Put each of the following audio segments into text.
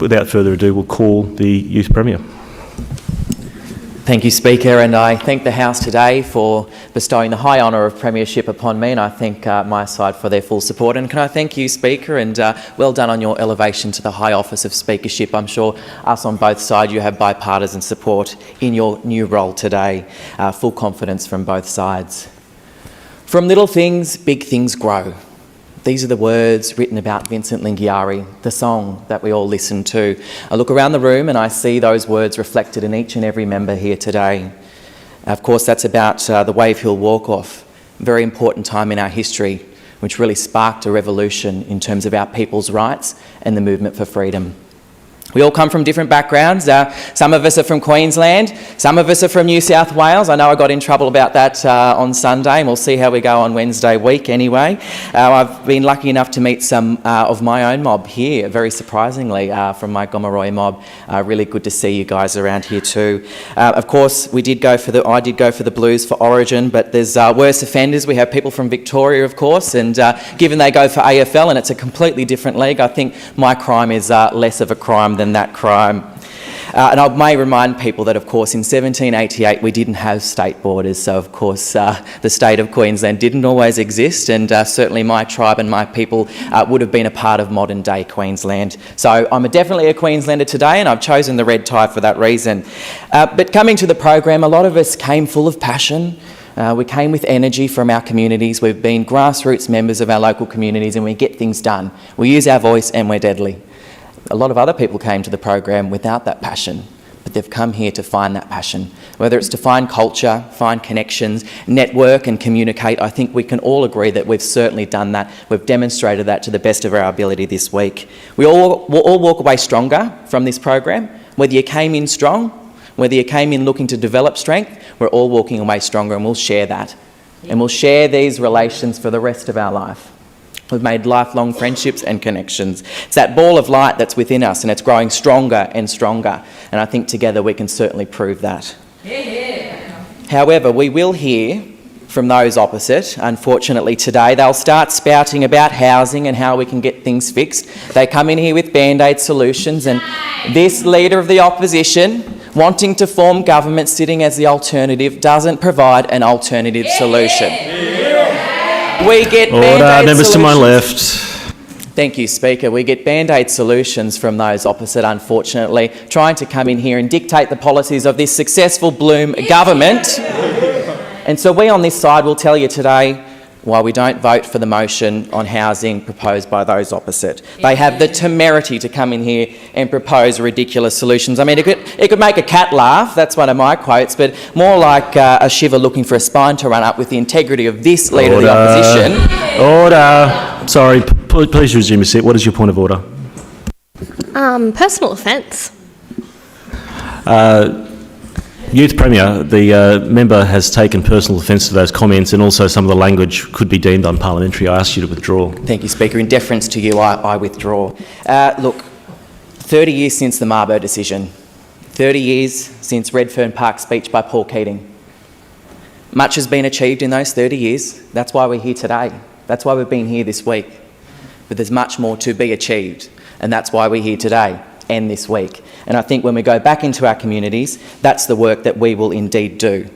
Without further ado, we'll call the Youth Premier. Thank you, Speaker, and I thank the House today for bestowing the high honour of premiership upon me, and I thank my side for their full support. And can I thank you, Speaker, and well done on your elevation to the high office of Speakership. I'm sure us on both sides, you have bipartisan support in your new role today. Full confidence from both sides. From little things, big things grow. These are the words written about Vincent Lingiari, the song that we all listen to. I look around the room and I see those words reflected in each and every member here today. Of course, that's about the Wave Hill Walk-Off, a very important time in our history, which really sparked a revolution in terms of our people's rights and the movement for freedom. We all come from different backgrounds. Some of us are from Queensland, some of us are from New South Wales. I know I got in trouble about that on Sunday, and we'll see how we go on Wednesday week anyway. I've been lucky enough to meet some of my own mob here, very surprisingly, from my Gomeroi mob. Really good to see you guys around here too. Of course, I did go for the Blues for Origin, but there's worse offenders. We have people from Victoria, of course, and given they go for AFL and it's a completely different league, I think my crime is less of a crime than that crime. And I may remind people that, of course, in 1788 we didn't have state borders, so of course the state of Queensland didn't always exist, and certainly my tribe and my people would have been a part of modern day Queensland. So I'm definitely a Queenslander today, and I've chosen the red tie for that reason. But coming to the program, a lot of us came full of passion. We came with energy from our communities. We've been grassroots members of our local communities, and we get things done. We use our voice and we're deadly. A lot of other people came to the program without that passion, but they've come here to find that passion. Whether it's to find culture, find connections, network and communicate, I think we can all agree that we've certainly done that. We've demonstrated that to the best of our ability this week. We'll all walk away stronger from this program. Whether you came in strong, whether you came in looking to develop strength, we're all walking away stronger, and we'll share that. And we'll share these relations for the rest of our life. We've made lifelong friendships and connections. It's that ball of light that's within us, and it's growing stronger and stronger. And I think together we can certainly prove that. Yeah. However, we will hear from those opposite. Unfortunately today, they'll start spouting about housing and how we can get things fixed. They come in here with band-aid solutions, and this leader of the opposition, wanting to form government sitting as the alternative, doesn't provide an alternative solution. We get band-aid members solutions. to my left. Thank you, Speaker. We get band-aid solutions from those opposite, unfortunately, trying to come in here and dictate the policies of this successful Bloom government. And so we on this side will tell you today why we don't vote for the motion on housing proposed by those opposite. They have the temerity to come in here and propose ridiculous solutions. I mean, it could make a cat laugh, that's one of my quotes, but more like a shiver looking for a spine to run up with the integrity of this leader of the opposition. Order. Sorry, please resume your seat. What is your point of order? Personal offence. Youth Premier, the member has taken personal offence to those comments, and also some of the language could be deemed unparliamentary. I ask you to withdraw. Thank you, Speaker. In deference to you, I withdraw. Look, 30 years since the Mabo decision, 30 years since Redfern Park speech by Paul Keating. Much has been achieved in those 30 years. That's why we're here today. That's why we've been here this week. But there's much more to be achieved, and that's why we're here today and this week. And I think when we go back into our communities, that's the work that we will indeed do.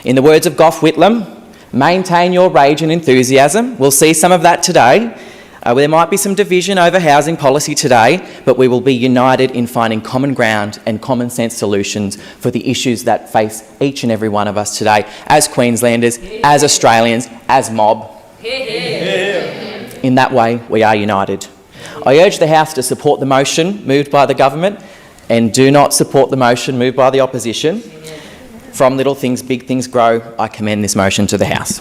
In the words of Gough Whitlam, maintain your rage and enthusiasm. We'll see some of that today. There might be some division over housing policy today, but we will be united in finding common ground and common sense solutions for the issues that face each and every one of us today, as Queenslanders, as Australians, as mob. In that way, we are united. I urge the House to support the motion moved by the government, and do not support the motion moved by the opposition. From little things, big things grow. I commend this motion to the House.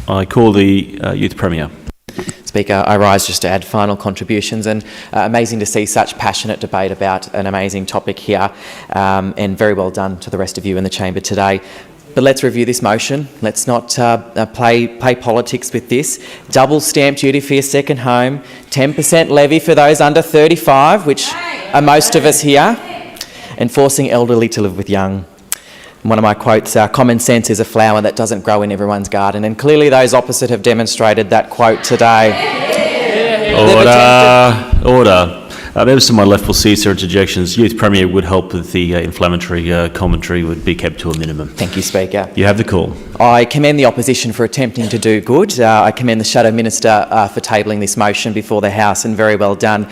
I call the Youth Premier. Speaker, I rise just to add final contributions, and amazing to see such passionate debate about an amazing topic here, and very well done to the rest of you in the chamber today. But let's review this motion. Let's not play politics with this. Double stamp duty for your second home, 10% levy for those under 35, which are most of us here, and forcing elderly to live with young. one of my quotes, common sense is a flower that doesn't grow in everyone's garden. And clearly those opposite have demonstrated that quote today. Order. Members to my left will cease their interjections. Youth Premier would help with the inflammatory commentary would be kept to a minimum. Thank you, Speaker. You have the call. I commend the opposition for attempting to do good. I commend the Shadow Minister for tabling this motion before the House, and very well done.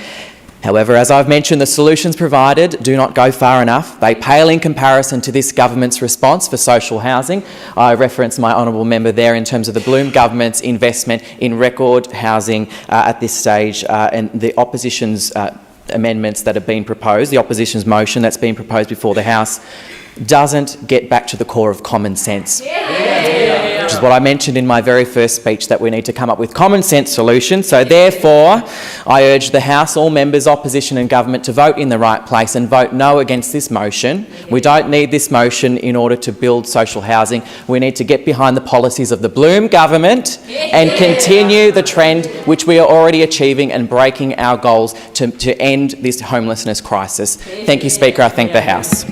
However, as I've mentioned, the solutions provided do not go far enough. They pale in comparison to this government's response for social housing. I reference my honourable member there in terms of the Bloom government's investment in record housing at this stage, and the opposition's amendments that have been proposed, the opposition's motion that's been proposed before the House, doesn't get back to the core of common sense. Which is what I mentioned in my very first speech, that we need to come up with common sense solutions. So therefore, I urge the House, all members, opposition and government, to vote in the right place and vote no against this motion. We don't need this motion in order to build social housing. We need to get behind the policies of the Bloom government and continue the trend which we are already achieving and breaking our goals to end this homelessness crisis. Thank you, Speaker. I thank the House.